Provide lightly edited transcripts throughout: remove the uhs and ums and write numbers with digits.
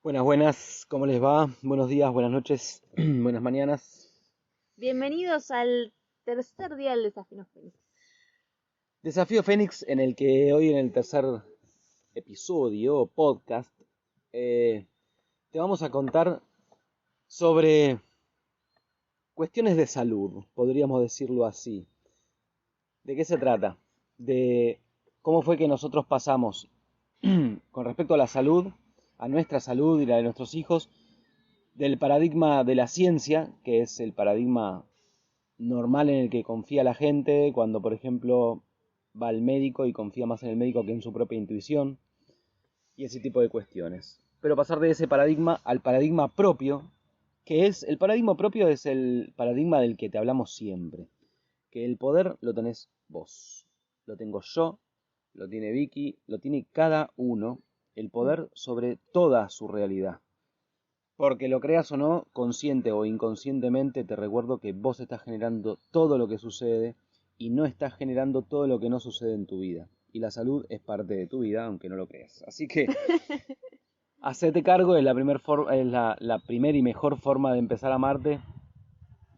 Buenas, buenas, ¿cómo les va? Buenos días, buenas noches, buenas mañanas. Bienvenidos al tercer día del Desafío Feliz. Desafío Fénix en el que hoy en el tercer episodio o podcast te vamos a contar sobre cuestiones de salud, podríamos decirlo así. ¿De qué se trata? De cómo fue que nosotros pasamos con respecto a la salud, a nuestra salud y la de nuestros hijos, del paradigma de la ciencia, que es el paradigma normal en el que confía la gente cuando, por ejemplo, va al médico y confía más en el médico que en su propia intuición y ese tipo de cuestiones. Pero pasar de ese paradigma al paradigma propio, que es el paradigma propio es el paradigma del que te hablamos siempre, que el poder lo tenés vos, lo tengo yo, lo tiene Vicky, lo tiene cada uno, el poder sobre toda su realidad. Porque lo creas o no, consciente o inconscientemente, te recuerdo que vos estás generando todo lo que sucede y no estás generando todo lo que no sucede en tu vida. Y la salud es parte de tu vida, aunque no lo creas. Así que hacete cargo, es la primera y mejor forma de empezar a amarte.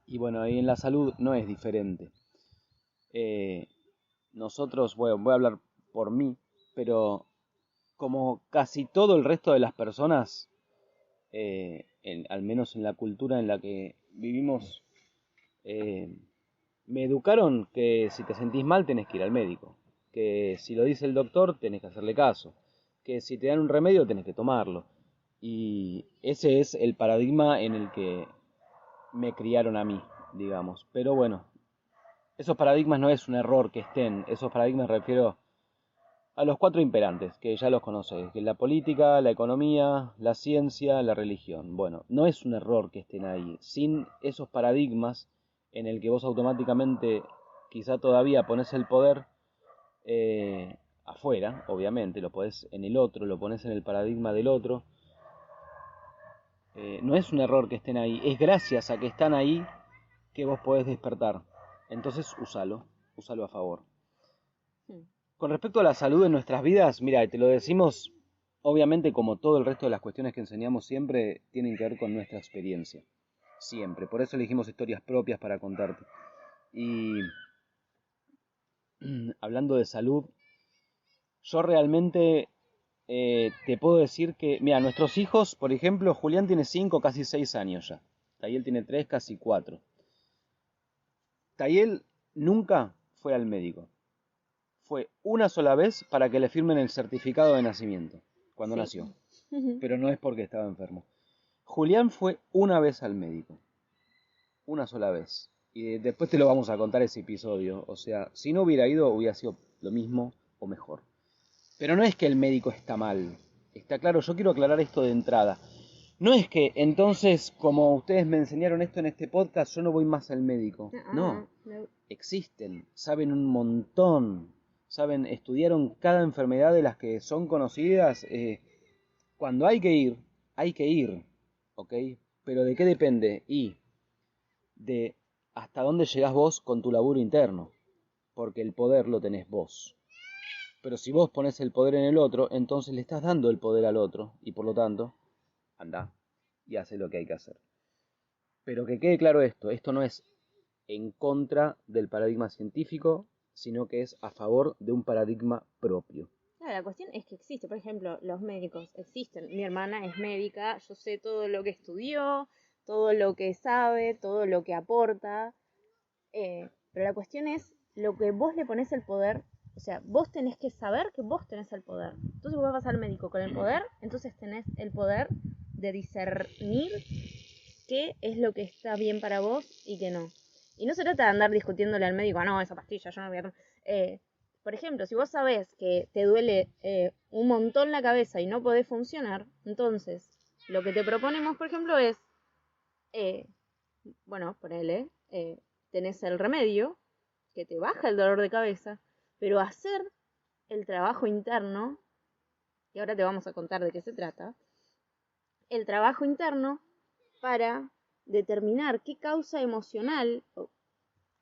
Y bueno, ahí en la salud no es diferente. Eh, Nosotros, bueno, voy a hablar por mí, pero como casi todo el resto de las personas, al menos en la cultura en la que vivimos, eh, me educaron que si te sentís mal tenés que ir al médico, que si lo dice el doctor tenés que hacerle caso, que si te dan un remedio tenés que tomarlo. Y ese es el paradigma en el que me criaron a mí, digamos. Pero bueno, esos paradigmas no es un error que estén, esos paradigmas me refiero a los cuatro imperantes, que ya los conoces, que es la política, la economía, la ciencia, la religión. Bueno, no es un error que estén ahí. Sin esos paradigmas en el que vos automáticamente quizá todavía pones el poder afuera, obviamente, lo pones en el otro, lo pones en el paradigma del otro, no es un error que estén ahí, es gracias a que están ahí que vos podés despertar. Entonces úsalo a favor. Con respecto a la salud en nuestras vidas, mira, te lo decimos, obviamente como todo el resto de las cuestiones que enseñamos siempre, tienen que ver con nuestra experiencia. Siempre. Por eso elegimos historias propias para contarte. Y hablando de salud, yo realmente te puedo decir que, mira, nuestros hijos, por ejemplo, Julián tiene 5, casi 6 años ya. Tayel tiene 3, casi 4. Tayel nunca fue al médico. Fue una sola vez para que le firmen el certificado de nacimiento, cuando Sí. nació. Pero no es porque estaba enfermo. Julián fue una vez al médico, una sola vez. Y después te lo vamos a contar ese episodio. O sea, si no hubiera ido, hubiera sido lo mismo o mejor. Pero no es que el médico está mal. Está claro, yo quiero aclarar esto de entrada. No es que entonces, como ustedes me enseñaron esto en este podcast, yo no voy más al médico. No, No. existen, saben un montón. Saben, estudiaron cada enfermedad de las que son conocidas. Cuando hay que ir, ¿ok? Pero ¿de qué depende? Y de hasta dónde llegás vos con tu laburo interno, porque el poder lo tenés vos. Pero si vos pones el poder en el otro, entonces le estás dando el poder al otro, y por lo tanto, anda y hace lo que hay que hacer. Pero que quede claro esto no es en contra del paradigma científico, sino que es a favor de un paradigma propio. Claro, la cuestión es que existe, por ejemplo, los médicos existen. Mi hermana es médica, yo sé todo lo que estudió, todo lo que sabe, todo lo que aporta. Pero la cuestión es lo que vos le pones el poder. O sea, vos tenés que saber que vos tenés el poder. Entonces vos vas al médico con el poder, entonces tenés el poder de discernir qué es lo que está bien para vos y qué no. Y no se trata de andar discutiéndole al médico, ah, no, esa pastilla, yo no voy a tomar. Por ejemplo, si vos sabés que te duele un montón la cabeza y no podés funcionar, entonces lo que te proponemos, por ejemplo, es, eh, bueno, ponele, tenés el remedio que te baja el dolor de cabeza, pero hacer el trabajo interno, y ahora te vamos a contar de qué se trata, el trabajo interno para determinar qué causa emocional o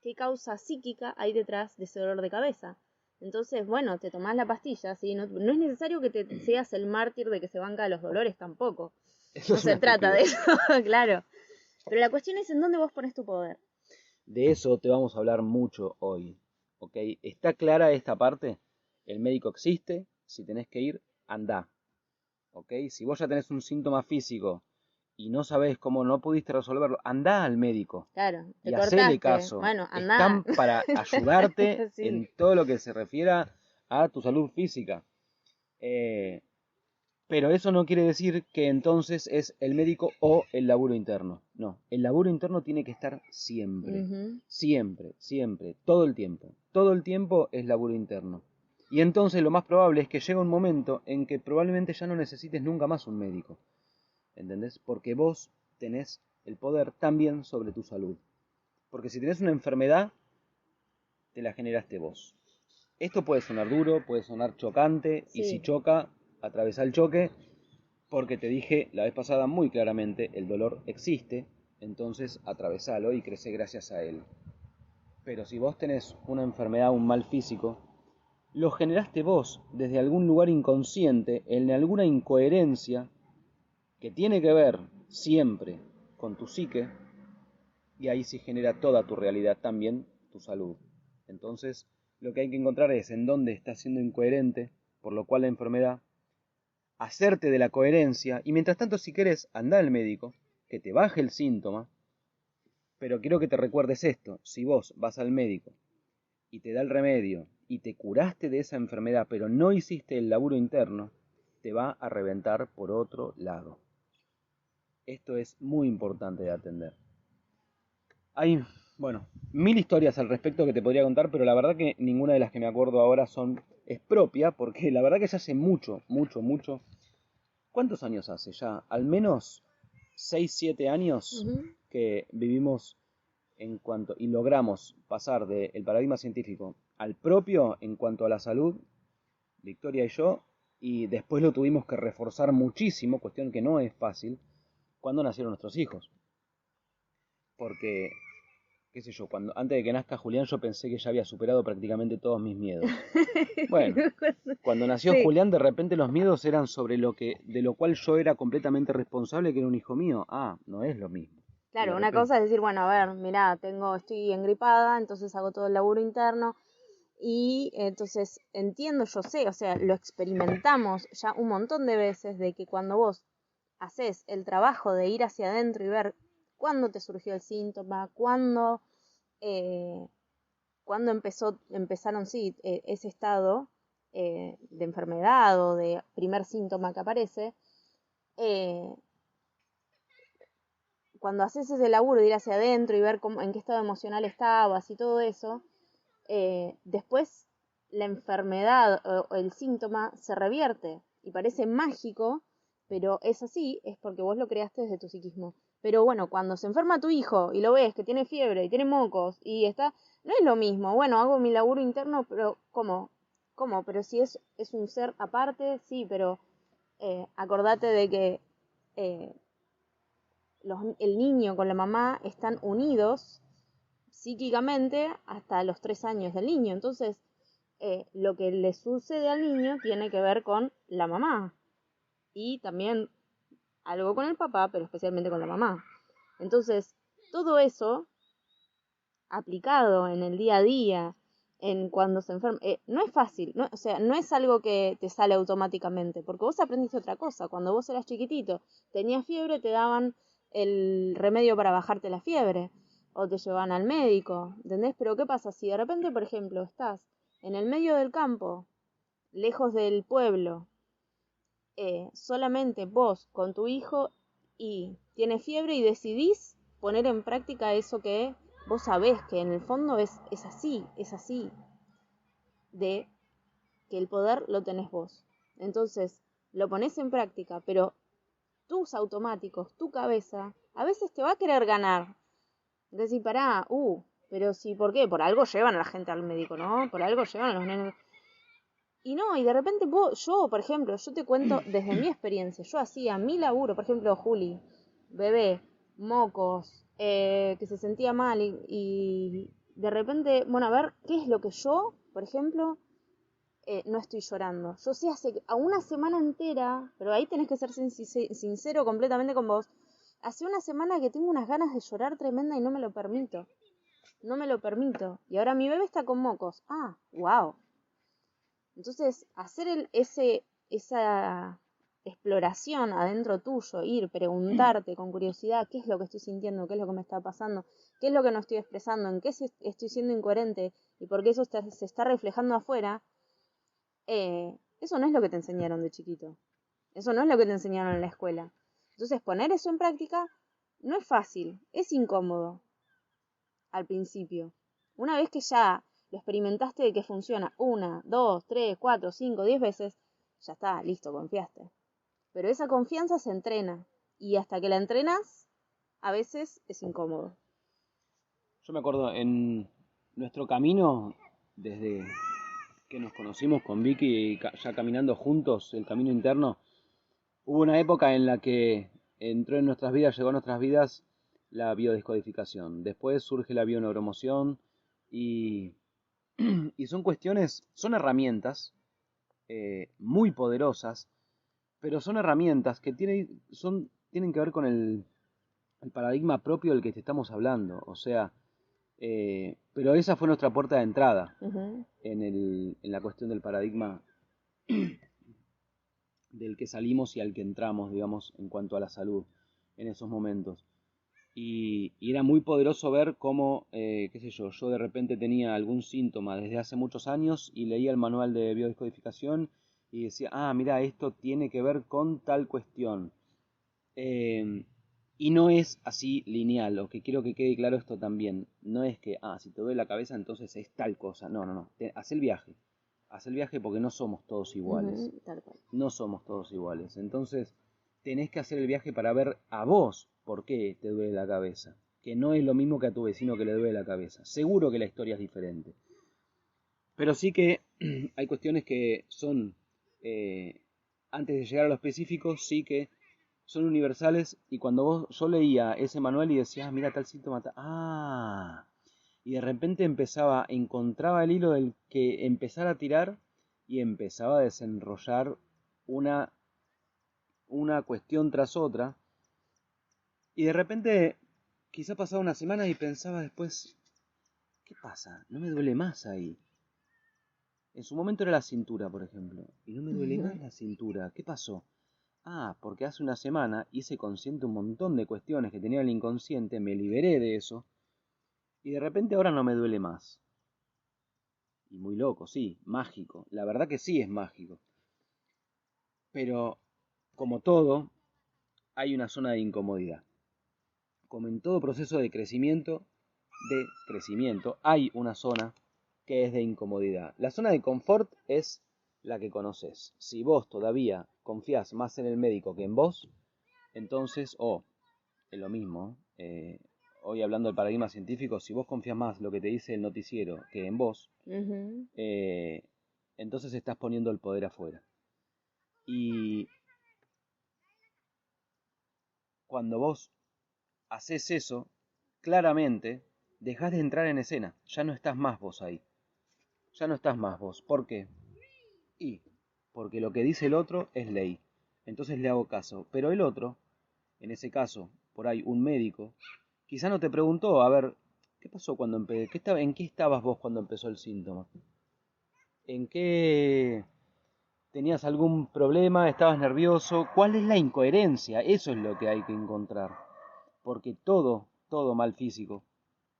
qué causa psíquica hay detrás de ese dolor de cabeza. Entonces, bueno, te tomás la pastilla, ¿sí? No, no es necesario que te seas el mártir de que se banca los dolores tampoco. Eso No es una se trata de estupidez. eso, claro. Pero la cuestión es en dónde vos pones tu poder. De eso te vamos a hablar mucho hoy, ¿ok? ¿Está clara esta parte? El médico existe, si tenés que ir, andá, ¿ok? Si vos ya tenés un síntoma físico y no sabés cómo no pudiste resolverlo, andá al médico Claro, te y hacele cortaste. caso. Bueno, andá. Están para ayudarte Sí. en todo lo que se refiera a tu salud física. Eh, pero eso no quiere decir que entonces es el médico o el laburo interno. No, el laburo interno tiene que estar siempre, Ujú. siempre, siempre, todo el tiempo. Todo el tiempo es laburo interno. Y entonces lo más probable es que llegue un momento en que probablemente ya no necesites nunca más un médico. ¿Entendés? Porque vos tenés el poder también sobre tu salud. Porque si tenés una enfermedad, te la generaste vos. Esto puede sonar duro, puede sonar chocante, y si Sí. choca, atravesá el choque, porque te dije la vez pasada muy claramente, el dolor existe, entonces atravesalo y crece gracias a él. Pero si vos tenés una enfermedad, un mal físico, lo generaste vos desde algún lugar inconsciente, en alguna incoherencia que tiene que ver siempre con tu psique, y ahí sí genera toda tu realidad, también tu salud. Entonces, lo que hay que encontrar es en dónde estás siendo incoherente, por lo cual la enfermedad, hacerte de la coherencia, y mientras tanto, si querés, anda al médico, que te baje el síntoma, pero quiero que te recuerdes esto: si vos vas al médico y te da el remedio y te curaste de esa enfermedad, pero no hiciste el laburo interno, te va a reventar por otro lado. Esto es muy importante de atender. Hay, bueno, mil historias al respecto que te podría contar, pero la verdad que ninguna de las que me acuerdo ahora es propia, porque la verdad que ya hace mucho, mucho, mucho. ¿Cuántos años hace ya? Al menos 6 7 años Ujú. que vivimos y logramos pasar del paradigma científico al propio en cuanto a la salud, Victoria y yo, y después lo tuvimos que reforzar muchísimo, cuestión que no es fácil, cuando nacieron nuestros hijos. Porque, qué sé yo, antes de que nazca Julián yo pensé que ya había superado prácticamente todos mis miedos. Bueno, cuando nació Sí, Julián, de repente los miedos eran sobre de lo cual yo era completamente responsable, que era un hijo mío. Ah, no es lo mismo. Y de claro, una repente, cosa es decir, bueno, a ver, mirá, estoy engripada, entonces hago todo el laburo interno y entonces entiendo, yo sé, o sea, lo experimentamos ya un montón de veces de que cuando vos haces el trabajo de ir hacia adentro y ver cuándo te surgió el síntoma, eh, cuándo empezaron, sí, ese estado de enfermedad o de primer síntoma que aparece, eh, cuando haces ese laburo de ir hacia adentro y ver en qué estado emocional estabas y todo eso, después la enfermedad o el síntoma se revierte y parece mágico, pero es así, es porque vos lo creaste desde tu psiquismo. Pero bueno, cuando se enferma tu hijo y lo ves que tiene fiebre y tiene mocos y está, no es lo mismo. Bueno, hago mi laburo interno, pero ¿cómo? ¿Cómo? Pero si es un ser aparte, sí, pero acordate de que eh, el niño con la mamá están unidos psíquicamente hasta los 3 años del niño. Entonces, lo que le sucede al niño tiene que ver con la mamá y también algo con el papá, pero especialmente con la mamá. Entonces, todo eso aplicado en el día a día, en cuando se enferma, no es fácil, no, o sea, no es algo que te sale automáticamente, porque vos aprendiste otra cosa. Cuando vos eras chiquitito, tenías fiebre, te daban el remedio para bajarte la fiebre, o te llevaban al médico, ¿entendés? Pero ¿qué pasa si de repente, por ejemplo, estás en el medio del campo, lejos del pueblo, solamente vos con tu hijo y tienes fiebre y decidís poner en práctica eso que vos sabés que en el fondo es así, de que el poder lo tenés vos. Entonces, lo pones en práctica, pero tus automáticos, tu cabeza, a veces te va a querer ganar. Decir, pará, pero sí, ¿por qué? Por algo llevan a la gente al médico, ¿no? Por algo llevan a los nenes. Y no, y de repente yo, por ejemplo, yo te cuento desde mi experiencia, yo hacía mi laburo, por ejemplo, Juli, bebé, mocos, que se sentía mal y de repente, bueno, a ver, ¿qué es lo que yo, por ejemplo, no estoy llorando. Yo sé hace a una semana entera, pero ahí tenés que ser sincero completamente con vos. Hace una semana que tengo unas ganas de llorar tremenda y no me lo permito. No me lo permito. Y ahora mi bebé está con mocos. Ah, wow. Entonces, hacer esa exploración adentro tuyo, ir, preguntarte con curiosidad qué es lo que estoy sintiendo, qué es lo que me está pasando, qué es lo que no estoy expresando, en qué estoy siendo incoherente y por qué eso se está reflejando afuera, eso no es lo que te enseñaron de chiquito. Eso no es lo que te enseñaron en la escuela. Entonces, poner eso en práctica no es fácil, es incómodo al principio. Una vez que ya lo experimentaste de que funciona 1, 2, 3, 4, 5, 10 veces, ya está, listo, confiaste. Pero esa confianza se entrena y hasta que la entrenas, a veces es incómodo. Yo me acuerdo en nuestro camino, desde que nos conocimos con Vicky, ya caminando juntos, el camino interno, hubo una época en la que entró en nuestras vidas, llegó a nuestras vidas la biodescodificación. Después surge la bioneuromoción y, y son cuestiones, son herramientas muy poderosas, pero son herramientas que tienen que ver con el paradigma propio del que te estamos hablando. O sea, pero esa fue nuestra puerta de entrada en la cuestión del paradigma del que salimos y al que entramos, digamos, en cuanto a la salud en esos momentos. Y era muy poderoso ver cómo, qué sé yo de repente tenía algún síntoma desde hace muchos años y leía el manual de biodescodificación y decía, ah, mira, esto tiene que ver con tal cuestión. Y no es así lineal, lo que quiero que quede claro esto también. No es que, si te duele la cabeza entonces es tal cosa. No, no, no. Haz el viaje. Haz el viaje porque no somos todos iguales. Tal cual. No somos todos iguales. Entonces tenés que hacer el viaje para ver a vos por qué te duele la cabeza. Que no es lo mismo que a tu vecino que le duele la cabeza. Seguro que la historia es diferente. Pero sí que hay cuestiones que son, antes de llegar a lo específico, sí que son universales y cuando yo leía ese manual y decía, mira tal síntoma, y de repente encontraba el hilo del que empezar a tirar y empezaba a desenrollar una, una cuestión tras otra y de repente quizá pasaba una semana y pensaba después, ¿qué pasa? No me duele más ahí. En su momento era la cintura, por ejemplo, y no me duele más la cintura. ¿Qué pasó? Porque hace una semana hice consciente un montón de cuestiones que tenía en el inconsciente, me liberé de eso, y de repente ahora no me duele más. Y muy loco, sí, mágico. La verdad que sí es mágico. Pero, como todo, hay una zona de incomodidad. Como en todo proceso de crecimiento, hay una zona que es de incomodidad. La zona de confort es la que conoces. Si vos todavía confías más en el médico que en vos, entonces, es lo mismo. Hoy hablando del paradigma científico, si vos confías más lo que te dice el noticiero que en vos, entonces estás poniendo el poder afuera. Y cuando vos haces eso, claramente dejás de entrar en escena. Ya no estás más vos ahí. Ya no estás más vos. ¿Por qué? Y porque lo que dice el otro es ley. Entonces le hago caso. Pero el otro, en ese caso, por ahí un médico, quizá no te preguntó, a ver, ¿qué pasó cuando ¿en qué estabas vos cuando empezó el síntoma? ¿En qué tenías algún problema? ¿Estabas nervioso? ¿Cuál es la incoherencia? Eso es lo que hay que encontrar. Porque todo mal físico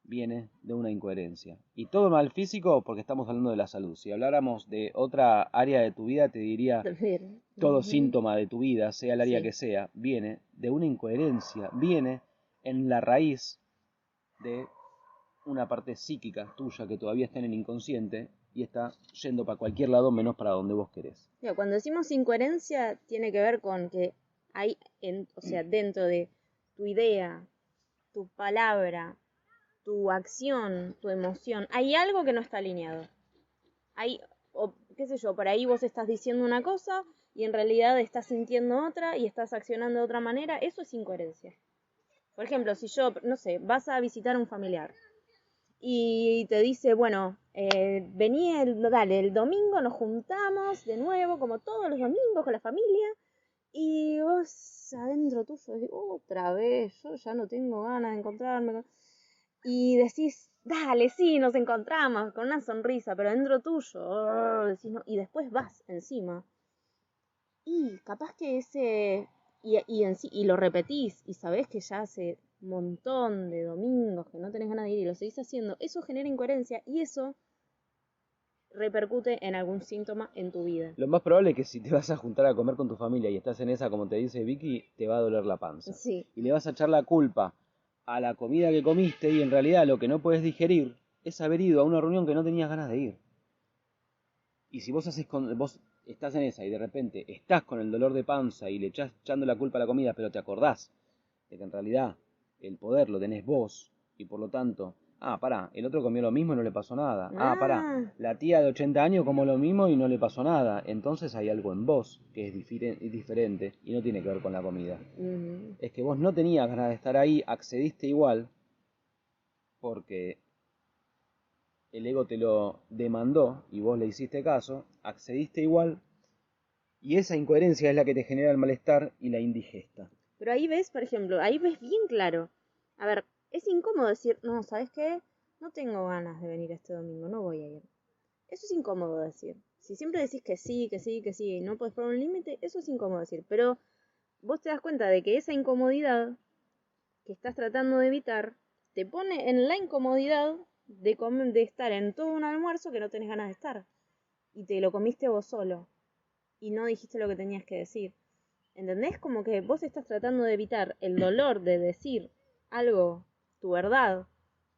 viene de una incoherencia. Y todo mal físico porque estamos hablando de la salud. Si habláramos de otra área de tu vida, te diría todo síntoma de tu vida, sea el área que sea, viene de una incoherencia, viene en la raíz de una parte psíquica tuya que todavía está en el inconsciente y está yendo para cualquier lado menos para donde vos querés. Cuando decimos incoherencia, tiene que ver con que hay, dentro de tu idea, tu palabra, tu acción, tu emoción, hay algo que no está alineado. O qué sé yo, por ahí vos estás diciendo una cosa y en realidad estás sintiendo otra y estás accionando de otra manera, eso es incoherencia. Por ejemplo, si yo, no sé, vas a visitar a un familiar y te dice, bueno, vení el domingo, nos juntamos de nuevo, como todos los domingos con la familia, y vos adentro tuyo decís, otra vez, yo ya no tengo ganas de encontrarme y decís, dale, sí, nos encontramos, con una sonrisa, pero dentro tuyo, decís, no, y después vas encima. Y capaz que y lo repetís, y sabés que ya hace un montón de domingos que no tenés ganas de ir y lo seguís haciendo, eso genera incoherencia y eso repercute en algún síntoma en tu vida. Lo más probable es que si te vas a juntar a comer con tu familia y estás en esa, como te dice Vicky, te va a doler la panza. Sí. Y le vas a echar la culpa a la comida que comiste y en realidad lo que no puedes digerir es haber ido a una reunión que no tenías ganas de ir. Y si vos estás en esa y de repente estás con el dolor de panza y le echás echando la culpa a la comida, pero te acordás de que en realidad el poder lo tenés vos y por lo tanto, pará, el otro comió lo mismo y no le pasó nada. Pará, la tía de 80 años comió lo mismo y no le pasó nada. Entonces hay algo en vos que es diferente y no tiene que ver con la comida. Es que vos no tenías ganas de estar ahí, accediste igual porque el ego te lo demandó y vos le hiciste caso, accediste igual y esa incoherencia es la que te genera el malestar y la indigesta. Pero ahí ves, por ejemplo, ahí ves bien claro. A ver, es incómodo decir, no, ¿sabes qué? No tengo ganas de venir este domingo, no voy a ir. Eso es incómodo decir. Si siempre decís que sí, que sí, que sí, y no puedes poner un límite, eso es incómodo decir. Pero vos te das cuenta de que esa incomodidad que estás tratando de evitar te pone en la incomodidad de estar en todo un almuerzo que no tenés ganas de estar. Y te lo comiste vos solo. Y no dijiste lo que tenías que decir. ¿Entendés? Como que vos estás tratando de evitar el dolor de decir algo, tu verdad,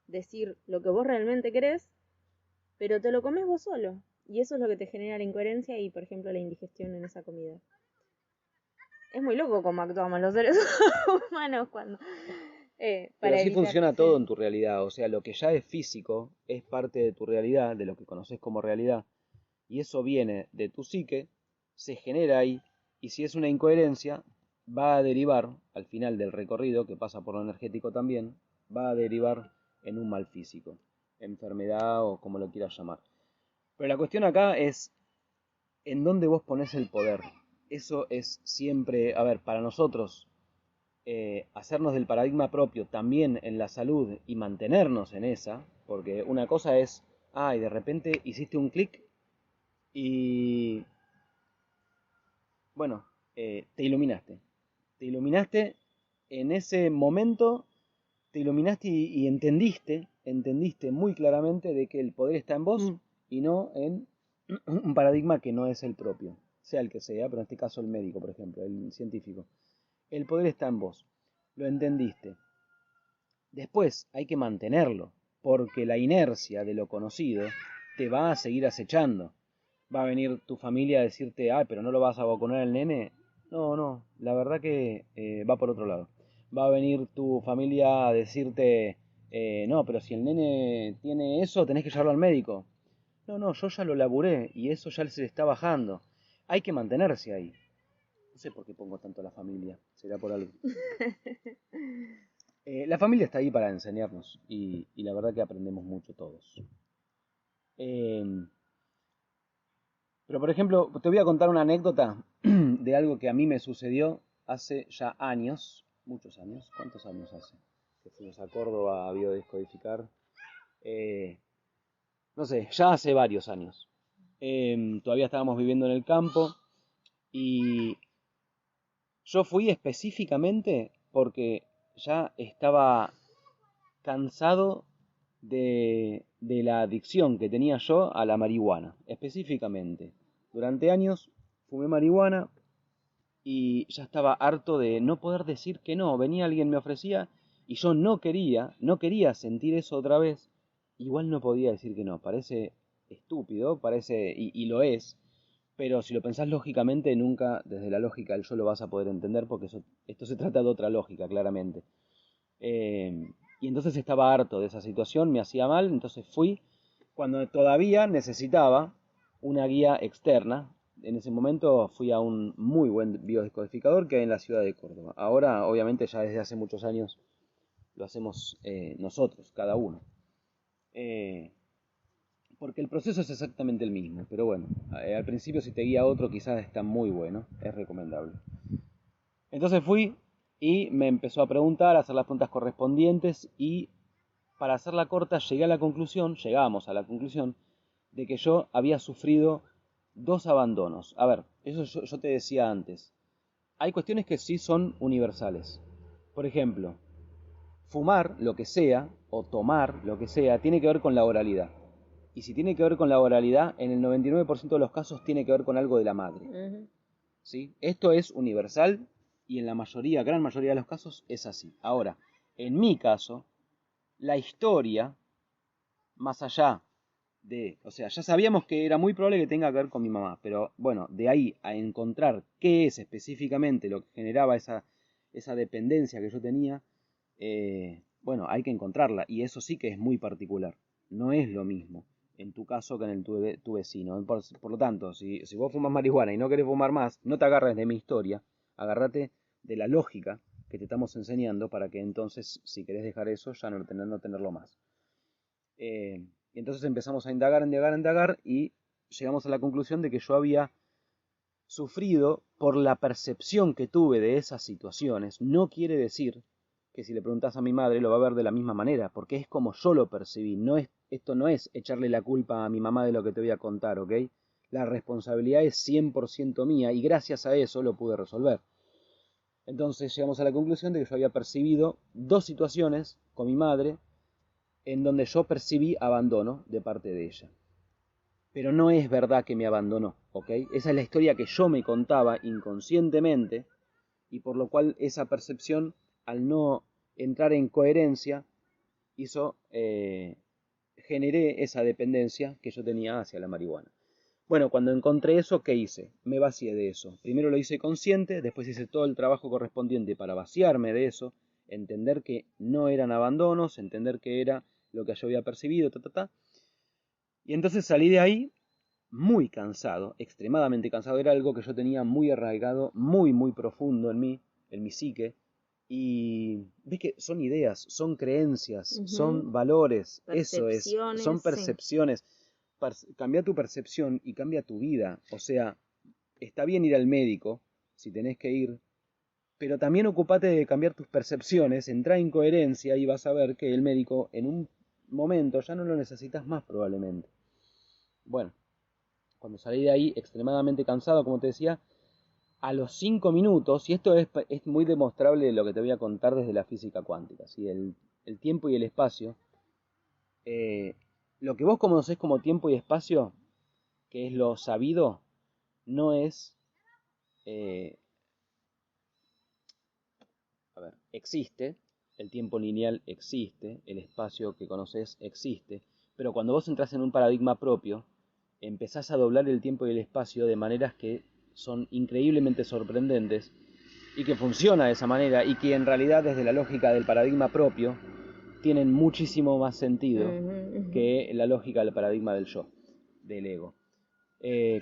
decir lo que vos realmente querés, pero te lo comes vos solo. Y eso es lo que te genera la incoherencia y, por ejemplo, la indigestión en esa comida. Es muy loco cómo actuamos los seres humanos cuando... Pero para así evitar... funciona Sí. todo en tu realidad, o sea, lo que ya es físico es parte de tu realidad, de lo que conoces como realidad, y eso viene de tu psique, se genera ahí, y si es una incoherencia, va a derivar, al final del recorrido, que pasa por lo energético también, va a derivar en un mal físico, enfermedad o como lo quieras llamar. Pero la cuestión acá es en dónde vos pones el poder. Eso es siempre, a ver, para nosotros, hacernos del paradigma propio también en la salud y mantenernos en esa, porque una cosa es, y de repente hiciste un clic y, bueno, te iluminaste. Te iluminaste en ese momento, te iluminaste y entendiste muy claramente de que el poder está en vos y no en un paradigma que no es el propio, sea el que sea, pero en este caso el médico, por ejemplo, el científico. El poder está en vos, lo entendiste. Después hay que mantenerlo, porque la inercia de lo conocido te va a seguir acechando. Va a venir tu familia a decirte, pero no lo vas a vacunar al nene. No, la verdad que va por otro lado. Va a venir tu familia a decirte, no, pero si el nene tiene eso, tenés que llevarlo al médico. No, yo ya lo laburé y eso ya se le está bajando. Hay que mantenerse ahí. No sé por qué pongo tanto a la familia, será por algo. La familia está ahí para enseñarnos y la verdad que aprendemos mucho todos. Eh, pero por ejemplo, te voy a contar una anécdota de algo que a mí me sucedió hace ya años, muchos años. ¿Cuántos años hace? Que fuimos a Córdoba a biodescodificar. No sé, ya hace varios años. Todavía estábamos viviendo en el campo y yo fui específicamente porque ya estaba cansado de la adicción que tenía yo a la marihuana, específicamente. Durante años fumé marihuana y ya estaba harto de no poder decir que no. Venía alguien, me ofrecía y yo no quería sentir eso otra vez. Igual no podía decir que no. Parece estúpido, parece, y lo es, pero si lo pensás lógicamente, nunca desde la lógica del yo lo vas a poder entender porque esto se trata de otra lógica, claramente. Y entonces estaba harto de esa situación, me hacía mal, entonces fui cuando todavía necesitaba una guía externa. En ese momento fui a un muy buen biodescodificador que hay en la ciudad de Córdoba. Ahora, obviamente, ya desde hace muchos años lo hacemos nosotros, cada uno. Porque el proceso es exactamente el mismo, pero bueno, al principio si te guía otro quizás está muy bueno, es recomendable. Entonces fui y me empezó a preguntar, a hacer las preguntas correspondientes y para hacerla corta llegábamos a la conclusión de que yo había sufrido 2 abandonos. A ver, eso yo te decía antes. Hay cuestiones que sí son universales. Por ejemplo, fumar lo que sea o tomar lo que sea tiene que ver con la oralidad. Y si tiene que ver con la oralidad, en el 99% de los casos tiene que ver con algo de la madre. ¿Sí? Esto es universal y en la mayoría, gran mayoría de los casos es así. Ahora, en mi caso, la historia, más allá o sea, ya sabíamos que era muy probable que tenga que ver con mi mamá, pero bueno, de ahí a encontrar qué es específicamente lo que generaba esa dependencia que yo tenía, bueno, hay que encontrarla y eso sí que es muy particular, no es lo mismo en tu caso que en el tu vecino. Por lo tanto, si vos fumas marihuana y no querés fumar más, no te agarres de mi historia, agárrate de la lógica que te estamos enseñando para que entonces, si querés dejar eso, ya no tenerlo más. Y entonces empezamos a indagar y llegamos a la conclusión de que yo había sufrido por la percepción que tuve de esas situaciones. No quiere decir que si le preguntas a mi madre lo va a ver de la misma manera, porque es como yo lo percibí. Esto no es echarle la culpa a mi mamá de lo que te voy a contar, ¿ok? La responsabilidad es 100% mía y gracias a eso lo pude resolver. Entonces llegamos a la conclusión de que yo había percibido 2 situaciones con mi madre en donde yo percibí abandono de parte de ella. Pero no es verdad que me abandonó, ¿ok? Esa es la historia que yo me contaba inconscientemente y por lo cual esa percepción, al no entrar en coherencia, generé esa dependencia que yo tenía hacia la marihuana. Bueno, cuando encontré eso, ¿qué hice? Me vacié de eso. Primero lo hice consciente, después hice todo el trabajo correspondiente para vaciarme de eso, entender que no eran abandonos, entender que era lo que yo había percibido, Y entonces salí de ahí muy cansado, extremadamente cansado. Era algo que yo tenía muy arraigado, muy, muy profundo en mi psique. Y ves que son ideas, son creencias, son valores, eso es, son percepciones. Cambia tu percepción y cambia tu vida. O sea, está bien ir al médico, si tenés que ir, pero también ocupate de cambiar tus percepciones, entra en coherencia y vas a ver que el médico en un momento ya no lo necesitas más probablemente. Bueno, cuando salí de ahí extremadamente cansado, como te decía, a los 5 minutos, y esto es muy demostrable de lo que te voy a contar desde la física cuántica, ¿sí? El tiempo y el espacio, lo que vos conocés como tiempo y espacio, que es lo sabido, no es... existe, el tiempo lineal existe, el espacio que conoces existe, pero cuando vos entras en un paradigma propio, empezás a doblar el tiempo y el espacio de maneras que son increíblemente sorprendentes y que funciona de esa manera y que en realidad desde la lógica del paradigma propio tienen muchísimo más sentido que la lógica del paradigma del yo, del ego.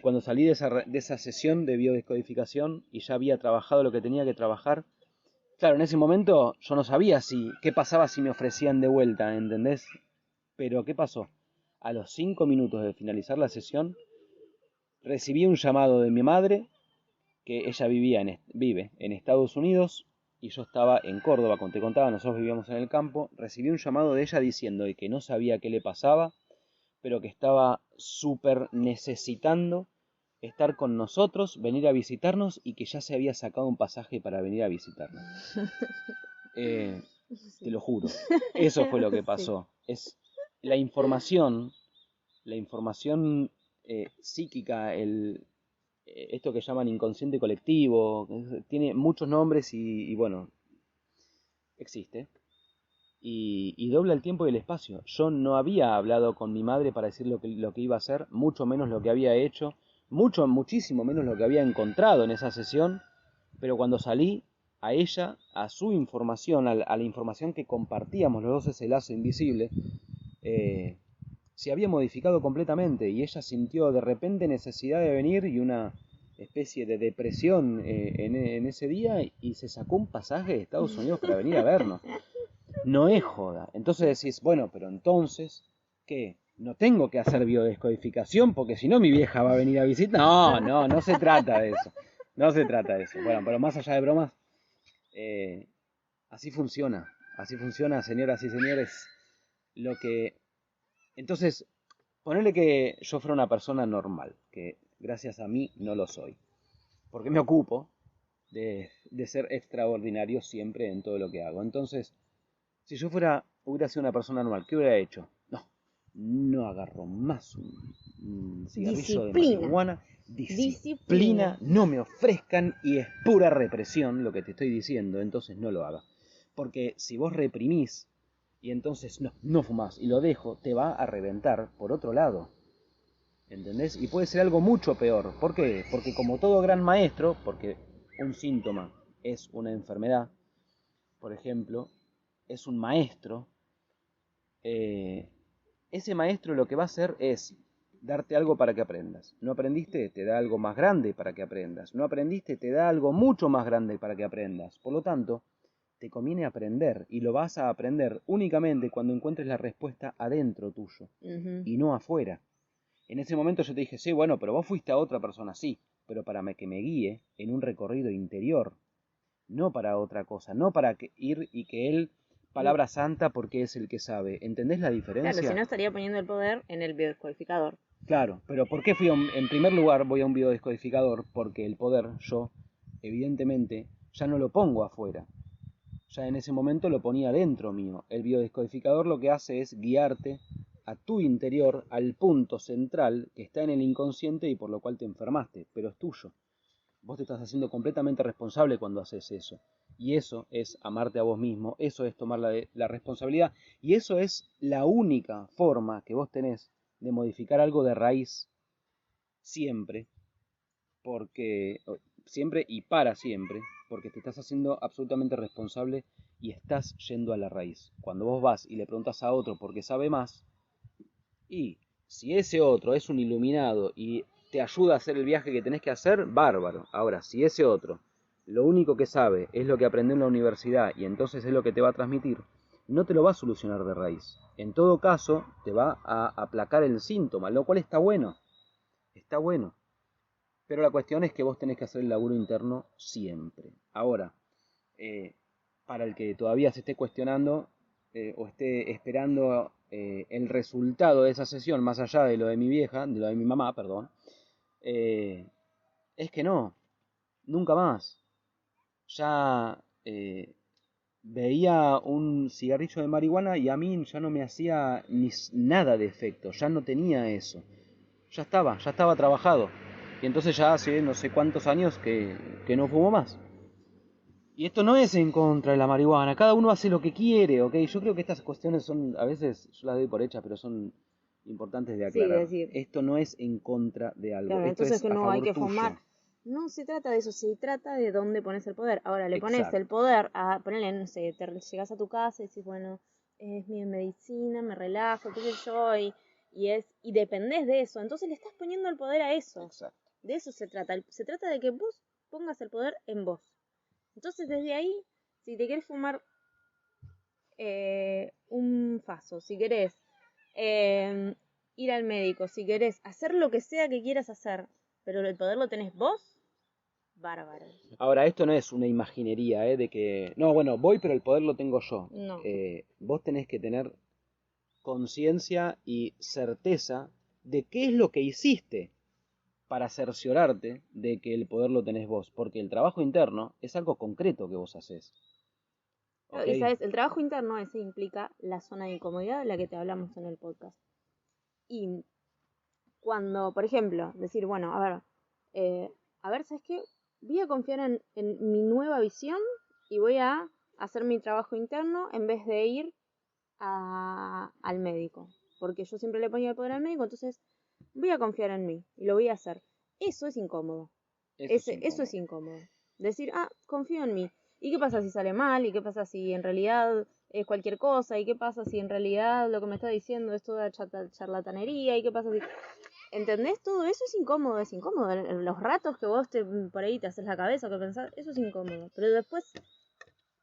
Cuando salí de esa sesión de biodescodificación y ya había trabajado lo que tenía que trabajar, claro, en ese momento yo no sabía qué pasaba si me ofrecían de vuelta, ¿entendés? Pero ¿qué pasó? A los 5 minutos de finalizar la sesión, recibí un llamado de mi madre, que ella vive en Estados Unidos, y yo estaba en Córdoba, como te contaba, nosotros vivíamos en el campo. Recibí un llamado de ella diciendo que no sabía qué le pasaba, pero que estaba súper necesitando estar con nosotros, venir a visitarnos y que ya se había sacado un pasaje para venir a visitarnos. Te lo juro, eso fue lo que pasó. Es la información psíquica, esto que llaman inconsciente colectivo, tiene muchos nombres y bueno, existe. Y dobla el tiempo y el espacio. Yo no había hablado con mi madre para decir lo que iba a hacer, mucho menos lo que había hecho, muchísimo menos lo que había encontrado en esa sesión, pero cuando salí, a ella, a su información, a la información que compartíamos los dos, ese lazo invisible, se había modificado completamente y ella sintió de repente necesidad de venir y una especie de depresión en ese día y se sacó un pasaje de Estados Unidos para venir a vernos. No es joda. Entonces decís, bueno, pero entonces, ¿qué? No tengo que hacer biodescodificación porque si no mi vieja va a venir a visitar. No se trata de eso. No se trata de eso. Bueno, pero más allá de bromas, así funciona. Así funciona, señoras y señores. Lo que... Entonces, ponerle que yo fuera una persona normal, que gracias a mí no lo soy. Porque me ocupo de ser extraordinario siempre en todo lo que hago. Entonces, si yo hubiera sido una persona normal, ¿qué hubiera hecho? No agarro más un cigarrillo de marihuana. Disciplina, no me ofrezcan y es pura represión lo que te estoy diciendo, entonces no lo hagas. Porque si vos reprimís y entonces no fumás y lo dejo, te va a reventar por otro lado. ¿Entendés? Y puede ser algo mucho peor. ¿Por qué? Porque como todo gran maestro, porque un síntoma es una enfermedad, por ejemplo, es un maestro, ese maestro lo que va a hacer es darte algo para que aprendas. No aprendiste, te da algo más grande para que aprendas. No aprendiste, te da algo mucho más grande para que aprendas. Por lo tanto, te conviene aprender y lo vas a aprender únicamente cuando encuentres la respuesta adentro tuyo y no afuera. En ese momento yo te dije, sí, bueno, pero vos fuiste a otra persona, sí, pero para que me guíe en un recorrido interior, no para otra cosa, no para ir y que él, palabra santa porque es el que sabe. ¿Entendés la diferencia? Claro, si no estaría poniendo el poder en el biodescodificador. Claro, pero ¿por qué en primer lugar voy a un biodescodificador? Porque el poder yo, evidentemente, ya no lo pongo afuera. Ya en ese momento lo ponía dentro mío. El biodescodificador lo que hace es guiarte a tu interior, al punto central que está en el inconsciente y por lo cual te enfermaste, pero es tuyo. Vos te estás haciendo completamente responsable cuando haces eso. Y eso es amarte a vos mismo, eso es tomar la responsabilidad. Y eso es la única forma que vos tenés de modificar algo de raíz siempre, porque siempre y para siempre, porque te estás haciendo absolutamente responsable y estás yendo a la raíz. Cuando vos vas y le preguntas a otro porque sabe más, y si ese otro es un iluminado y te ayuda a hacer el viaje que tenés que hacer, bárbaro. Ahora, si ese otro lo único que sabe es lo que aprendió en la universidad y entonces es lo que te va a transmitir, no te lo va a solucionar de raíz. En todo caso, te va a aplacar el síntoma, lo cual está bueno. Está bueno. Pero la cuestión es que vos tenés que hacer el laburo interno siempre. Ahora, para el que todavía se esté cuestionando o esté esperando el resultado de esa sesión, más allá de lo de mi vieja, de lo de mi mamá, perdón, es que no, nunca más. Ya veía un cigarrillo de marihuana y a mí ya no me hacía ni nada de efecto, ya no tenía eso. Ya estaba trabajado. Y entonces ya hace no sé cuántos años que no fumo más. Y esto no es en contra de la marihuana, cada uno hace lo que quiere, ¿ok? Yo creo que estas cuestiones son, a veces yo las doy por hechas, pero son importantes de aclarar. Sí, decir, esto no es en contra de algo, claro, esto entonces es que no hay que tuyo. Fumar. No se trata de eso, se trata de dónde pones el poder. Ahora, le pones el poder a, ponele, no sé, te llegas a tu casa y decís, bueno, es mi medicina, me relajo, qué sé yo, y dependés de eso. Entonces le estás poniendo el poder a eso. Exacto. De eso se trata. Se trata de que vos pongas el poder en vos. Entonces, desde ahí, si te querés fumar un faso, si querés ir al médico, si querés hacer lo que sea que quieras hacer, pero el poder lo tenés vos, bárbaro. Ahora, esto no es una imaginería, de que, no, bueno, voy, pero el poder lo tengo yo. No. Vos tenés que tener conciencia y certeza de qué es lo que hiciste para cerciorarte de que el poder lo tenés vos, porque el trabajo interno es algo concreto que vos haces. ¿Okay? Y sabes, el trabajo interno ese implica la zona de incomodidad de la que te hablamos en el podcast. Y cuando, por ejemplo, decir, bueno, a ver, ¿sabes qué? Voy a confiar en mi nueva visión y voy a hacer mi trabajo interno en vez de ir al médico. Porque yo siempre le ponía el poder al médico, entonces voy a confiar en mí y lo voy a hacer. Eso es incómodo. Eso es incómodo. Decir, confío en mí. ¿Y qué pasa si sale mal? ¿Y qué pasa si en realidad es cualquier cosa? ¿Y qué pasa si en realidad lo que me está diciendo es toda charlatanería? ¿Y qué pasa si...? ¿Entendés? Todo eso es incómodo, es incómodo. Los ratos que vos por ahí te haces la cabeza, que pensás, eso es incómodo. Pero después,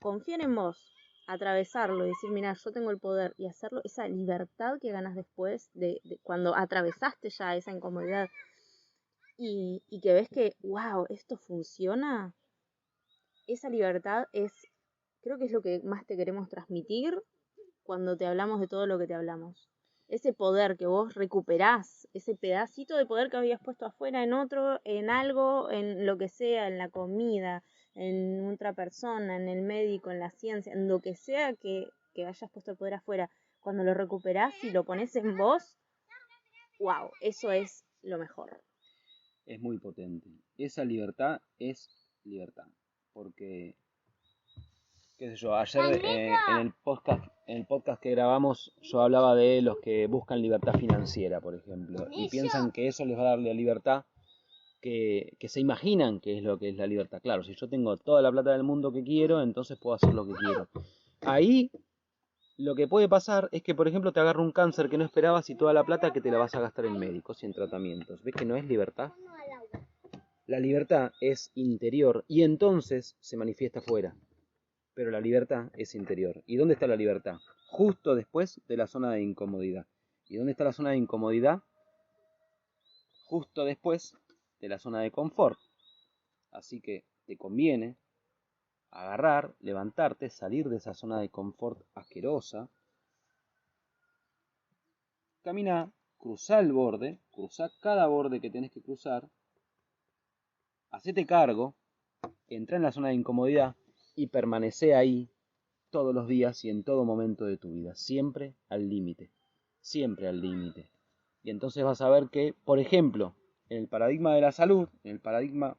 confíen en vos. atravesarlo y decir, mira, yo tengo el poder y hacerlo, esa libertad que ganas después de cuando atravesaste ya esa incomodidad y que ves que, wow, esto funciona, esa libertad creo que es lo que más te queremos transmitir cuando te hablamos de todo lo que te hablamos. Ese poder que vos recuperás, ese pedacito de poder que habías puesto afuera en otro, en algo, en lo que sea, en la comida, en otra persona, en el médico, en la ciencia, en lo que sea que hayas puesto el poder afuera, cuando lo recuperás y lo pones en vos, wow, eso es lo mejor. Es muy potente. Esa libertad es libertad. Porque, qué sé yo, ayer en el podcast que grabamos yo hablaba de los que buscan libertad financiera, por ejemplo, y piensan que eso les va a dar la libertad que se imaginan que es lo que es la libertad. Claro, si yo tengo toda la plata del mundo que quiero, entonces puedo hacer lo que quiero. Ahí lo que puede pasar es que, por ejemplo, te agarra un cáncer que no esperabas y toda la plata que te la vas a gastar en médicos y en tratamientos. ¿Ves que no es libertad? La libertad es interior y entonces se manifiesta afuera. Pero la libertad es interior. ¿Y dónde está la libertad? Justo después de la zona de incomodidad. ¿Y dónde está la zona de incomodidad? Justo después de la zona de confort. Así que te conviene agarrar, levantarte, salir de esa zona de confort asquerosa. Camina, cruzá el borde, cruzá cada borde que tenés que cruzar. Hacete cargo, entra en la zona de incomodidad y permanece ahí todos los días y en todo momento de tu vida, siempre al límite, siempre al límite. Y entonces vas a ver que, por ejemplo, en el paradigma de la salud, en el paradigma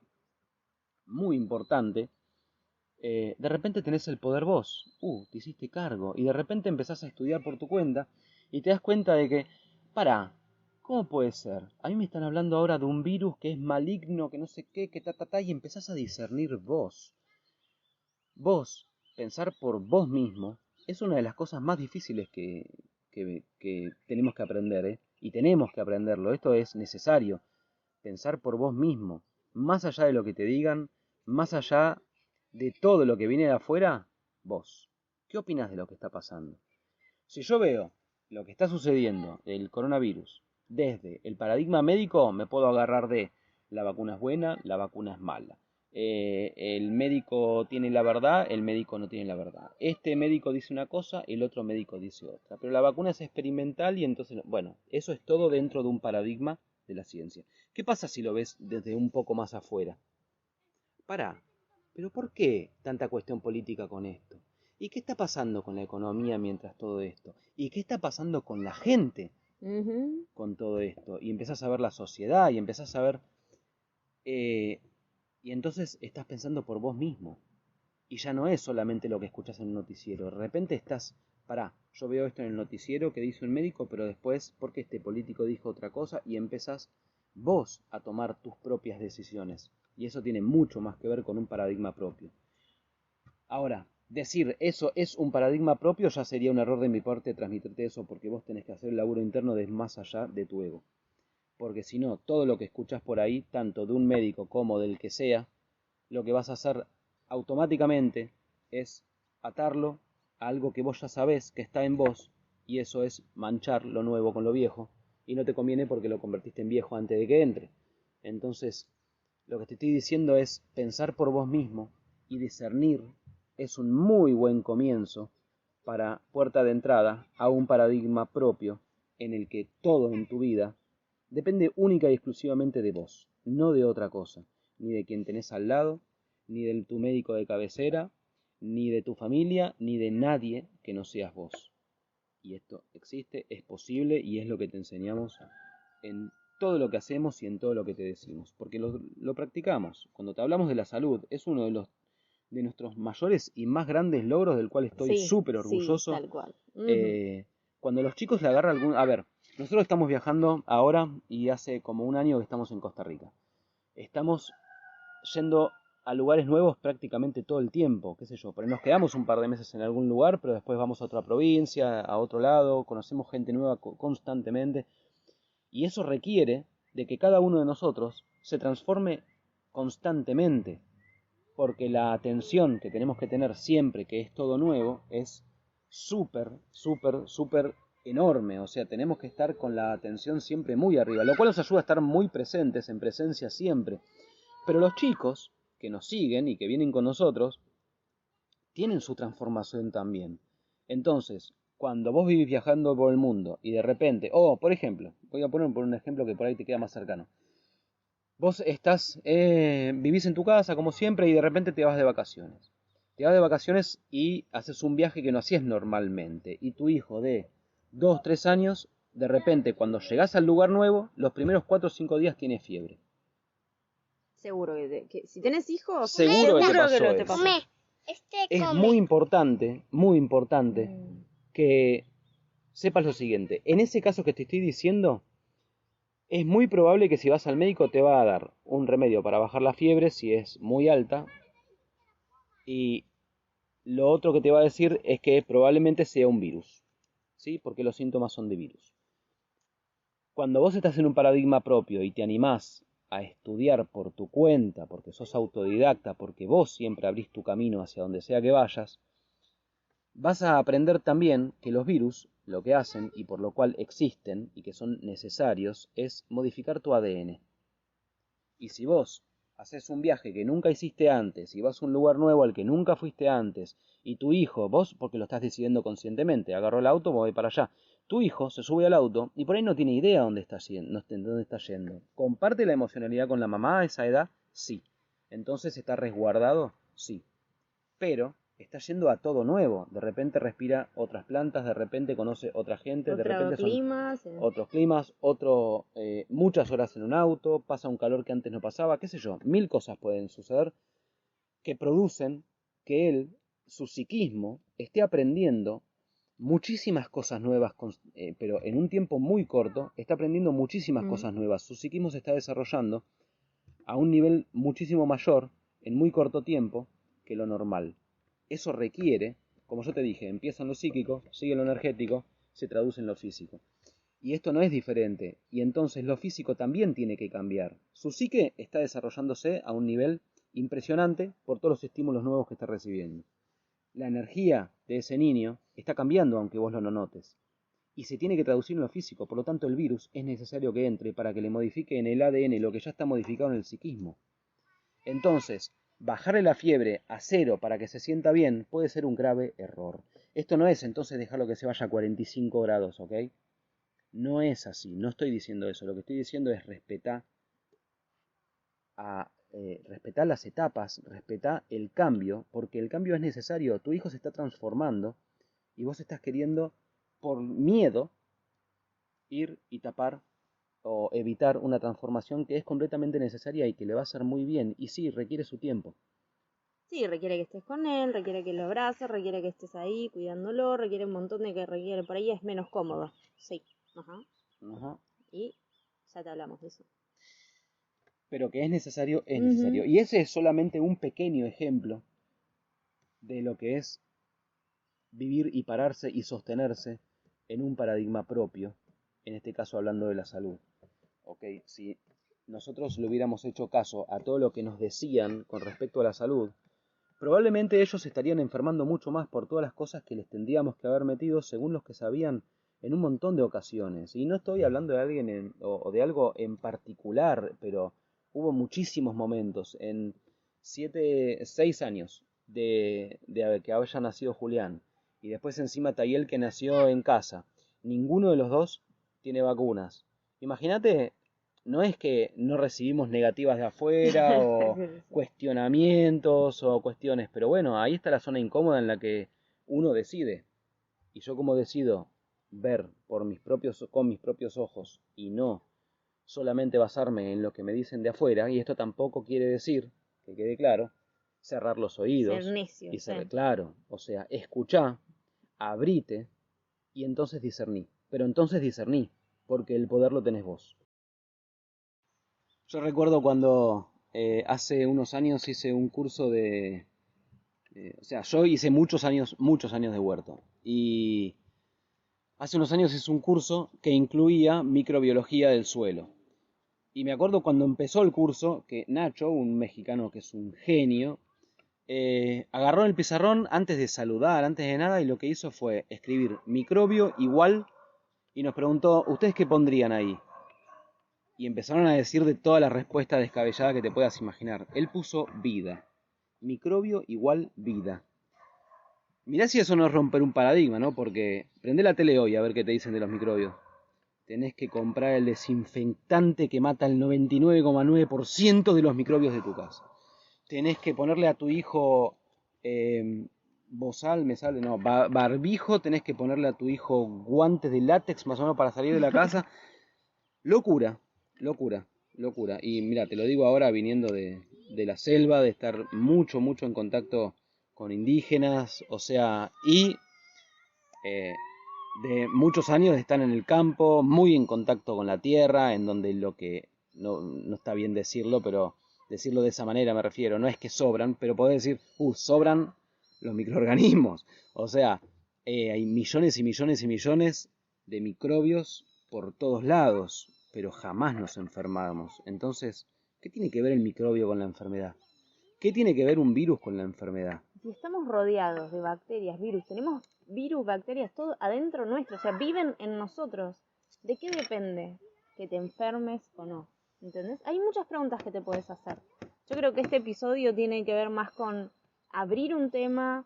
muy importante, de repente tenés el poder vos, te hiciste cargo, y de repente empezás a estudiar por tu cuenta y te das cuenta de que, pará, ¿cómo puede ser? A mí me están hablando ahora de un virus que es maligno, que no sé qué, que y empezás a discernir vos. Vos, pensar por vos mismo, es una de las cosas más difíciles que tenemos que aprender, ¿eh? Y tenemos que aprenderlo, esto es necesario, pensar por vos mismo, más allá de lo que te digan, más allá de todo lo que viene de afuera, vos. ¿Qué opinas de lo que está pasando? Si yo veo lo que está sucediendo, el coronavirus, desde el paradigma médico, me puedo agarrar de la vacuna es buena, la vacuna es mala. El médico tiene la verdad, el médico no tiene la verdad. Este médico dice una cosa, el otro médico dice otra. Pero la vacuna es experimental y entonces, bueno, eso es todo dentro de un paradigma de la ciencia. ¿Qué pasa si lo ves desde un poco más afuera? Pará, pero ¿por qué tanta cuestión política con esto? ¿Y qué está pasando con la economía mientras todo esto? ¿Y qué está pasando con la gente con todo esto? Y empezás a ver la sociedad y empezás a ver... y entonces estás pensando por vos mismo. Y ya no es solamente lo que escuchas en un noticiero. De repente estás, pará, yo veo esto en el noticiero que dice un médico, pero después, porque este político dijo otra cosa, y empezás vos a tomar tus propias decisiones. Y eso tiene mucho más que ver con un paradigma propio. Ahora, decir eso es un paradigma propio ya sería un error de mi parte transmitirte eso, porque vos tenés que hacer el laburo interno de más allá de tu ego. Porque si no, todo lo que escuchas por ahí, tanto de un médico como del que sea, lo que vas a hacer automáticamente es atarlo a algo que vos ya sabés que está en vos, y eso es manchar lo nuevo con lo viejo, y no te conviene porque lo convertiste en viejo antes de que entre. Entonces, lo que te estoy diciendo es pensar por vos mismo y discernir es un muy buen comienzo para puerta de entrada a un paradigma propio en el que todo en tu vida depende única y exclusivamente de vos, no de otra cosa, ni de quien tenés al lado, ni de tu médico de cabecera, ni de tu familia, ni de nadie que no seas vos. Y esto existe, es posible y es lo que te enseñamos en todo lo que hacemos y en todo lo que te decimos, porque lo practicamos. Cuando te hablamos de la salud, es uno de nuestros mayores y más grandes logros del cual estoy súper orgulloso. Sí, tal cual. Cuando los chicos le agarran algún... A ver, nosotros estamos viajando ahora y hace como un año que estamos en Costa Rica. Estamos yendo a lugares nuevos prácticamente todo el tiempo, qué sé yo, pero nos quedamos un par de meses en algún lugar, pero después vamos a otra provincia, a otro lado, conocemos gente nueva constantemente, y eso requiere de que cada uno de nosotros se transforme constantemente. porque la atención que tenemos que tener siempre que es todo nuevo es súper, súper, súper enorme. O sea, tenemos que estar con la atención siempre muy arriba, lo cual nos ayuda a estar muy presentes, en presencia siempre. Pero los chicos que nos siguen y que vienen con nosotros tienen su transformación también. Entonces, cuando vos vivís viajando por el mundo y de repente, por ejemplo, voy a poner por un ejemplo que por ahí te queda más cercano. Vos vivís en tu casa como siempre y de repente te vas de vacaciones. Te vas de vacaciones y haces un viaje que no hacías normalmente. Y tu hijo de 2, 3 años, de repente cuando llegás al lugar nuevo, los primeros 4 o 5 días tiene fiebre. Seguro que si tenés hijos, seguro que te pasó te eso. pasó. Es muy importante que sepas lo siguiente. En ese caso que te estoy diciendo, es muy probable que si vas al médico te va a dar un remedio para bajar la fiebre si es muy alta. Y lo otro que te va a decir es que probablemente sea un virus, ¿sí? Porque los síntomas son de virus. Cuando vos estás en un paradigma propio y te animás a estudiar por tu cuenta, porque sos autodidacta, porque vos siempre abrís tu camino hacia donde sea que vayas, vas a aprender también que los virus lo que hacen y por lo cual existen y que son necesarios es modificar tu ADN. Y si vos haces un viaje que nunca hiciste antes y vas a un lugar nuevo al que nunca fuiste antes y tu hijo, vos porque lo estás decidiendo conscientemente, agarró el auto, voy para allá. Tu hijo se sube al auto y por ahí no tiene idea dónde está yendo. ¿Comparte la emocionalidad con la mamá a esa edad? Sí. ¿Entonces está resguardado? Sí. Pero está yendo a todo nuevo. De repente respira otras plantas, de repente conoce otra gente, de repente son otros climas, muchas horas en un auto, pasa un calor que antes no pasaba, qué sé yo. 1000 cosas pueden suceder que producen que él, su psiquismo, esté aprendiendo muchísimas cosas nuevas, pero en un tiempo muy corto, está aprendiendo muchísimas cosas nuevas. Su psiquismo se está desarrollando a un nivel muchísimo mayor en muy corto tiempo que lo normal. Eso requiere, como yo te dije, empieza en lo psíquico, sigue en lo energético, se traduce en lo físico. Y esto no es diferente, y entonces lo físico también tiene que cambiar. Su psique está desarrollándose a un nivel impresionante por todos los estímulos nuevos que está recibiendo. La energía de ese niño está cambiando aunque vos lo no notes. Y se tiene que traducir en lo físico, por lo tanto el virus es necesario que entre para que le modifique en el ADN lo que ya está modificado en el psiquismo. Entonces, bajarle la fiebre a 0 para que se sienta bien puede ser un grave error. Esto no es entonces dejarlo que se vaya a 45 grados, ¿ok? No es así, no estoy diciendo eso. Lo que estoy diciendo es respetar las etapas, respetar el cambio, porque el cambio es necesario. Tu hijo se está transformando y vos estás queriendo, por miedo, ir y tapar o evitar una transformación que es completamente necesaria y que le va a hacer muy bien. Y sí, requiere su tiempo. Sí, requiere que estés con él, requiere que lo abraces, requiere que estés ahí cuidándolo, requiere un montón de que requiere. Por ahí es menos cómodo. Sí. Ajá. Y ya te hablamos de eso. Pero que es necesario, es necesario. Y ese es solamente un pequeño ejemplo de lo que es vivir y pararse y sostenerse en un paradigma propio, en este caso hablando de la salud. Okay, si nosotros le hubiéramos hecho caso a todo lo que nos decían con respecto a la salud, probablemente ellos estarían enfermando mucho más por todas las cosas que les tendríamos que haber metido según los que sabían en un montón de ocasiones. Y no estoy hablando de alguien o de algo en particular, pero hubo muchísimos momentos en 6 años de que haya nacido Julián y después encima Tayel que nació en casa. Ninguno de los dos tiene vacunas. Imagínate, no es que no recibimos negativas de afuera o cuestionamientos o cuestiones, pero bueno, ahí está la zona incómoda en la que uno decide. Y yo como decido ver con mis propios ojos y no solamente basarme en lo que me dicen de afuera, y esto tampoco quiere decir, que quede claro, cerrar los oídos ser necio, y ser claro, o sea, escuchá, abrite y entonces discerní. Pero entonces discerní, porque el poder lo tenés vos. Yo recuerdo cuando hace unos años hice un curso o sea, yo hice muchos años de huerto. Y hace unos años hice un curso que incluía microbiología del suelo. Y me acuerdo cuando empezó el curso que Nacho, un mexicano que es un genio, agarró el pizarrón antes de saludar, antes de nada, y lo que hizo fue escribir microbio igual y nos preguntó, ¿ustedes qué pondrían ahí? Y empezaron a decir de todas las respuestas descabelladas que te puedas imaginar. Él puso vida. Microbio igual vida. Mirá si eso no es romper un paradigma, ¿no? Porque prende la tele hoy a ver qué te dicen de los microbios. Tenés que comprar el desinfectante que mata el 99,9% de los microbios de tu casa. Tenés que ponerle a tu hijo bozal, me sale, no, barbijo, tenés que ponerle a tu hijo guantes de látex más o menos para salir de la casa. Locura, locura, locura. Y mira, te lo digo ahora viniendo de la selva, de estar mucho, mucho en contacto con indígenas, o sea, y de muchos años de estar en el campo, muy en contacto con la tierra, en donde lo que, no está bien decirlo, pero decirlo de esa manera me refiero, no es que sobran, pero podés decir, sobran los microorganismos. O sea, hay millones y millones y millones de microbios por todos lados, pero jamás nos enfermamos. Entonces, ¿qué tiene que ver el microbio con la enfermedad? ¿Qué tiene que ver un virus con la enfermedad? Si estamos rodeados de bacterias, virus, tenemos virus, bacterias, todo adentro nuestro, o sea, viven en nosotros. ¿De qué depende que te enfermes o no? ¿Entendés? Hay muchas preguntas que te puedes hacer. Yo creo que este episodio tiene que ver más con abrir un tema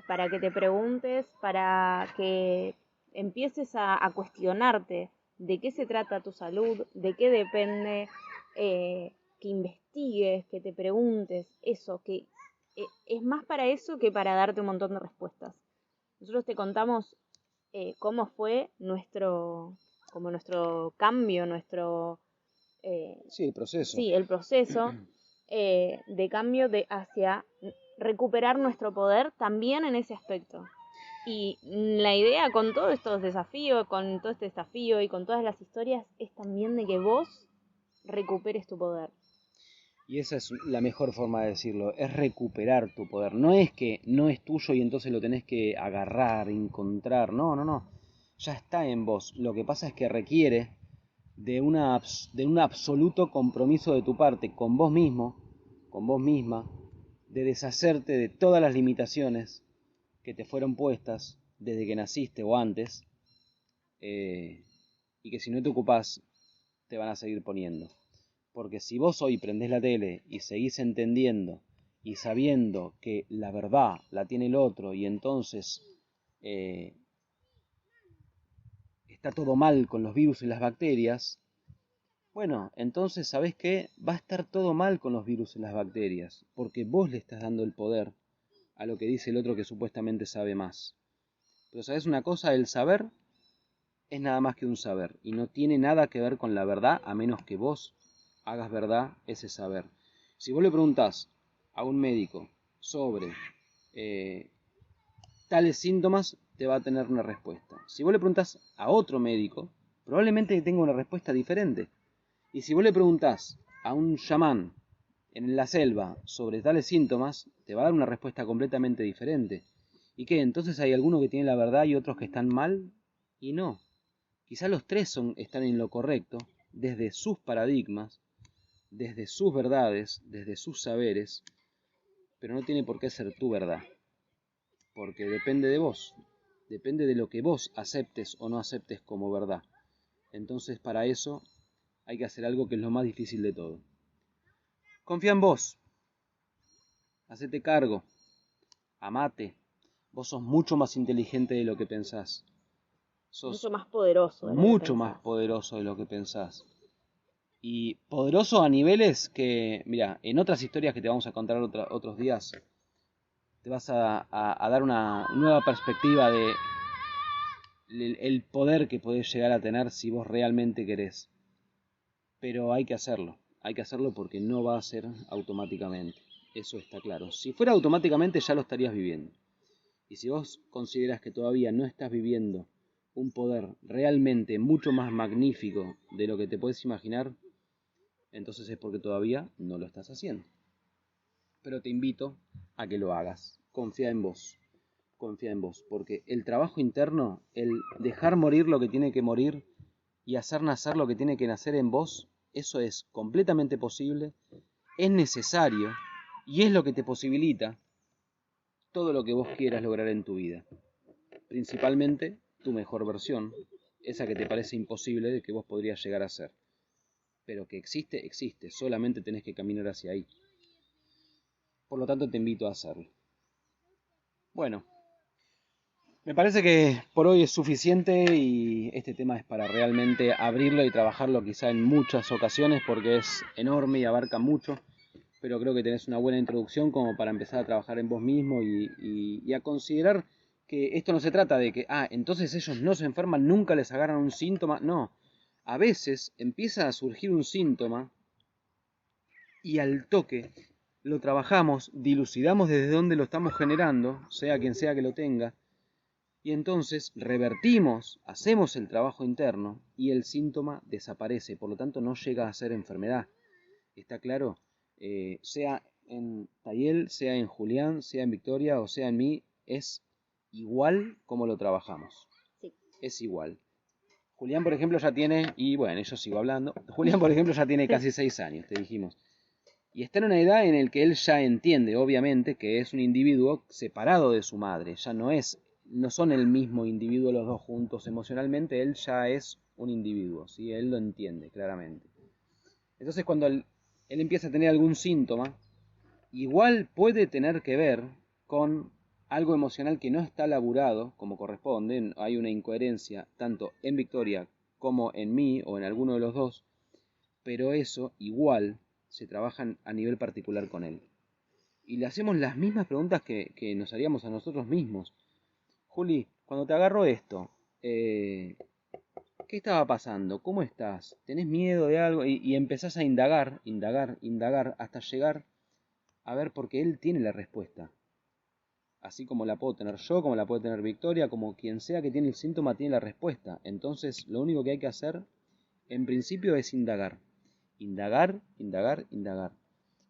para que te preguntes, para que empieces a cuestionarte de qué se trata tu salud, de qué depende, que investigues, que te preguntes, eso, que es más para eso que para darte un montón de respuestas. Nosotros te contamos cómo fue nuestro cambio, Sí, el proceso. sí, el proceso de cambio hacia recuperar nuestro poder también en ese aspecto. Y la idea con todos estos desafíos, con todo este desafío y con todas las historias, es también de que vos recuperes tu poder. Y esa es la mejor forma de decirlo, es recuperar tu poder. No es que no es tuyo y entonces lo tenés que agarrar, encontrar. No, no, no. Ya está en vos. Lo que pasa es que requiere de un absoluto compromiso de tu parte con vos mismo, con vos misma, de deshacerte de todas las limitaciones que te fueron puestas desde que naciste o antes, y que si no te ocupás, te van a seguir poniendo. Porque si vos hoy prendés la tele y seguís entendiendo y sabiendo que la verdad la tiene el otro y entonces está todo mal con los virus y las bacterias, bueno, entonces ¿sabés qué? Va a estar todo mal con los virus y las bacterias, porque vos le estás dando el poder a lo que dice el otro que supuestamente sabe más. Pero ¿sabés una cosa? El saber es nada más que un saber y no tiene nada que ver con la verdad a menos que vos hagas verdad ese saber. Si vos le preguntás a un médico sobre tales síntomas, te va a tener una respuesta. Si vos le preguntás a otro médico, probablemente tenga una respuesta diferente. Y si vos le preguntás a un chamán en la selva sobre tales síntomas, te va a dar una respuesta completamente diferente. ¿Y qué? Entonces hay algunos que tienen la verdad y otros que están mal. Y no. Quizá los tres están en lo correcto, desde sus paradigmas, desde sus verdades, desde sus saberes, pero no tiene por qué ser tu verdad, porque depende de vos, depende de lo que vos aceptes o no aceptes como verdad. Entonces para eso hay que hacer algo que es lo más difícil de todo. Confía en vos, hacete cargo, amate, vos sos mucho más inteligente de lo que pensás. Sos mucho más poderoso de lo que mucho pensás. más poderoso de lo que pensás. Y poderoso a niveles que, mira, en otras historias que te vamos a contar otros días, te vas a dar una nueva perspectiva de el poder que podés llegar a tener si vos realmente querés. Pero hay que hacerlo porque no va a ser automáticamente. Eso está claro. Si fuera automáticamente ya lo estarías viviendo. Y si vos consideras que todavía no estás viviendo un poder realmente mucho más magnífico de lo que te puedes imaginar, entonces es porque todavía no lo estás haciendo. Pero te invito a que lo hagas. Confía en vos, porque el trabajo interno, el dejar morir lo que tiene que morir y hacer nacer lo que tiene que nacer en vos, eso es completamente posible, es necesario y es lo que te posibilita todo lo que vos quieras lograr en tu vida. Principalmente tu mejor versión, esa que te parece imposible de que vos podrías llegar a ser. Pero que existe, existe, solamente tenés que caminar hacia ahí. Por lo tanto te invito a hacerlo. Bueno, me parece que por hoy es suficiente y este tema es para realmente abrirlo y trabajarlo quizá en muchas ocasiones porque es enorme y abarca mucho, pero creo que tenés una buena introducción como para empezar a trabajar en vos mismo y a considerar que esto no se trata de que, entonces ellos no se enferman, nunca les agarran un síntoma. No, a veces empieza a surgir un síntoma y al toque lo trabajamos, dilucidamos desde dónde lo estamos generando, sea quien sea que lo tenga, y entonces revertimos, hacemos el trabajo interno y el síntoma desaparece, por lo tanto no llega a ser enfermedad. ¿Está claro? Sea en Tayel, sea en Julián, sea en Victoria o sea en mí, es igual como lo trabajamos. Sí. Es igual. Julián, por ejemplo, ya tiene, y bueno, yo sigo hablando, Julián, por ejemplo, ya tiene casi 6 años, te dijimos. Y está en una edad en la que él ya entiende, obviamente, que es un individuo separado de su madre. Ya no son el mismo individuo los dos juntos emocionalmente, él ya es un individuo, ¿sí? Él lo entiende claramente. Entonces cuando él empieza a tener algún síntoma, igual puede tener que ver con algo emocional que no está laburado como corresponde. Hay una incoherencia tanto en Victoria como en mí o en alguno de los dos, pero eso igual se trabajan a nivel particular con él. Y le hacemos las mismas preguntas que nos haríamos a nosotros mismos. Juli, cuando te agarro esto, ¿qué estaba pasando? ¿Cómo estás? ¿Tenés miedo de algo? Y empezás a indagar, hasta llegar a ver, porque él tiene la respuesta. Así como la puedo tener yo, como la puede tener Victoria, como quien sea que tiene el síntoma tiene la respuesta. Entonces, lo único que hay que hacer, en principio, es indagar. Indagar.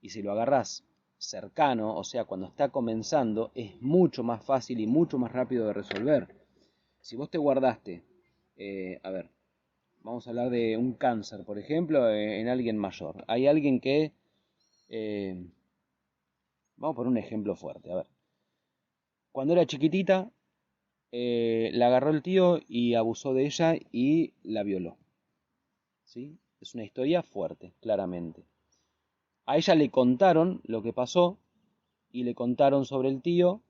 Y si lo agarrás cercano, o sea, cuando está comenzando, es mucho más fácil y mucho más rápido de resolver. Si vos te guardaste, vamos a hablar de un cáncer, por ejemplo, en alguien mayor. Hay alguien que, vamos a poner un ejemplo fuerte, a ver. Cuando era chiquitita, la agarró el tío y abusó de ella y la violó. ¿Sí? Es una historia fuerte, claramente. A ella le contaron lo que pasó y le contaron sobre el tío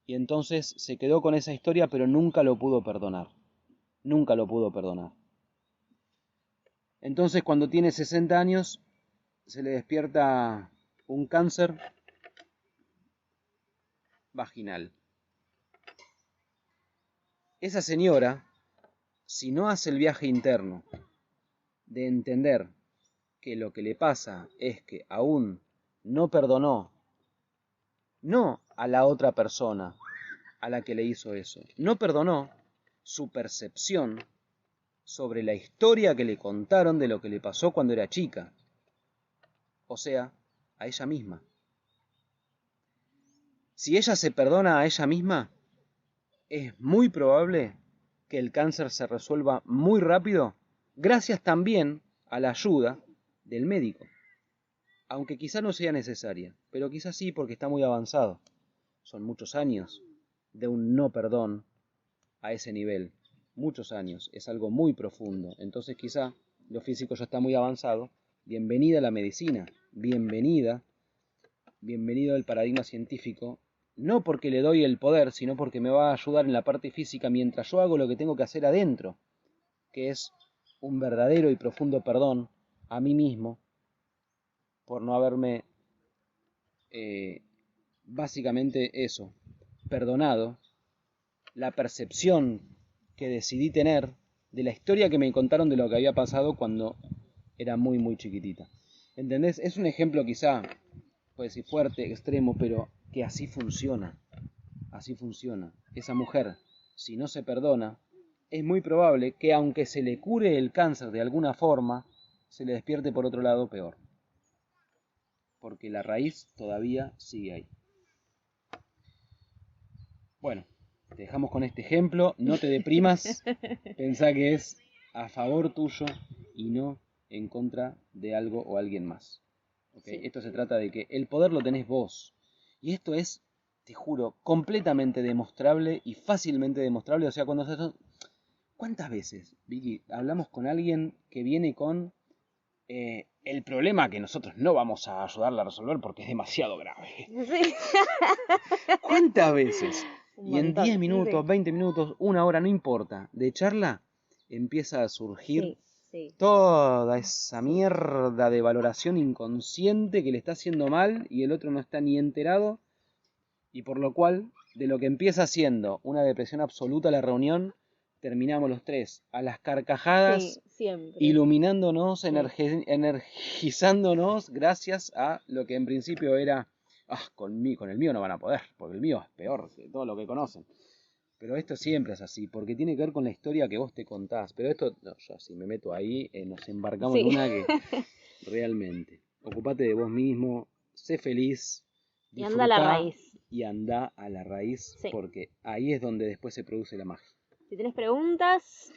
y entonces se quedó con esa historia pero nunca lo pudo perdonar. Nunca lo pudo perdonar. Entonces cuando tiene 60 años se le despierta un cáncer vaginal. Esa señora, si no hace el viaje interno de entender que lo que le pasa es que aún no perdonó, no a la otra persona a la que le hizo eso, no perdonó su percepción sobre la historia que le contaron de lo que le pasó cuando era chica, o sea, a ella misma. Si ella se perdona a ella misma, es muy probable que el cáncer se resuelva muy rápido, gracias también a la ayuda del médico. Aunque quizá no sea necesaria, pero quizá sí porque está muy avanzado. Son muchos años de un no perdón a ese nivel. Muchos años, es algo muy profundo. Entonces quizá lo físico ya está muy avanzado. Bienvenida a la medicina, bienvenido al paradigma científico. No porque le doy el poder, sino porque me va a ayudar en la parte física mientras yo hago lo que tengo que hacer adentro, que es un verdadero y profundo perdón a mí mismo por no haberme, básicamente eso, perdonado la percepción que decidí tener de la historia que me contaron de lo que había pasado cuando era muy muy chiquitita. ¿Entendés? Es un ejemplo quizá, puede ser fuerte, extremo, pero que así funciona. Así funciona. Esa mujer, si no se perdona, es muy probable que aunque se le cure el cáncer de alguna forma, se le despierte por otro lado peor. Porque la raíz todavía sigue ahí. Bueno, te dejamos con este ejemplo, no te deprimas, pensá que es a favor tuyo y no en contra de algo o alguien más. ¿Okay? Sí. Esto se trata de que el poder lo tenés vos. Y esto es te juro, completamente demostrable y fácilmente demostrable. O sea, ¿cuántas veces, Vicky, hablamos con alguien que viene con el problema que nosotros no vamos a ayudarle a resolver porque es demasiado grave? Sí. ¿Cuántas veces? Un Y en montón, 10 minutos, sí. 20 minutos, una hora, no importa, de charla, empieza a surgir Sí, sí. toda esa Sí. mierda de valoración inconsciente que le está haciendo mal y el otro no está ni enterado, y por lo cual, de lo que empieza siendo una depresión absoluta la reunión, terminamos los tres a las carcajadas, Sí, siempre. iluminándonos, Sí. energizándonos gracias a lo que en principio era, con el mío no van a poder, porque el mío es peor que todo lo que conocen. Pero esto siempre es así, porque tiene que ver con la historia que vos te contás. Pero esto, no, yo si me meto ahí, nos embarcamos en Sí. una que realmente, ocupate de vos mismo, sé feliz, Y anda a la disfrutá raíz. y andá a la raíz, Sí. porque ahí es donde después se produce la magia. Si tienes preguntas,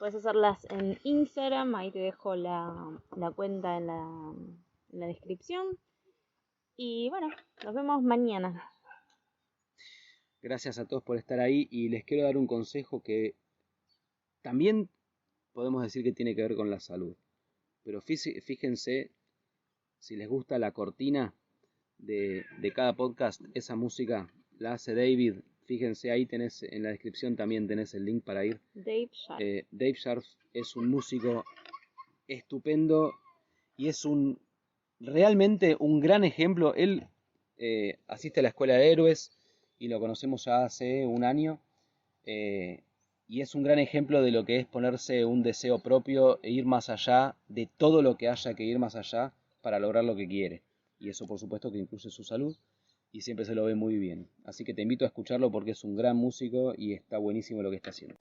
puedes hacerlas en Instagram. Ahí te dejo la cuenta en la descripción. Y bueno, nos vemos mañana. Gracias a todos por estar ahí y les quiero dar un consejo que también podemos decir que tiene que ver con la salud. Pero fíjense, si les gusta la cortina de cada podcast, esa música la hace David. Fíjense, ahí tenés, en la descripción también tenés el link para ir. Dave Sharp. Dave Sharp es un músico estupendo y es realmente un gran ejemplo. Él asiste a la Escuela de Héroes y lo conocemos ya hace un año. Y es un gran ejemplo de lo que es ponerse un deseo propio e ir más allá de todo lo que haya que ir más allá para lograr lo que quiere. Y eso por supuesto que incluye su salud y siempre se lo ve muy bien. Así que te invito a escucharlo porque es un gran músico y está buenísimo lo que está haciendo.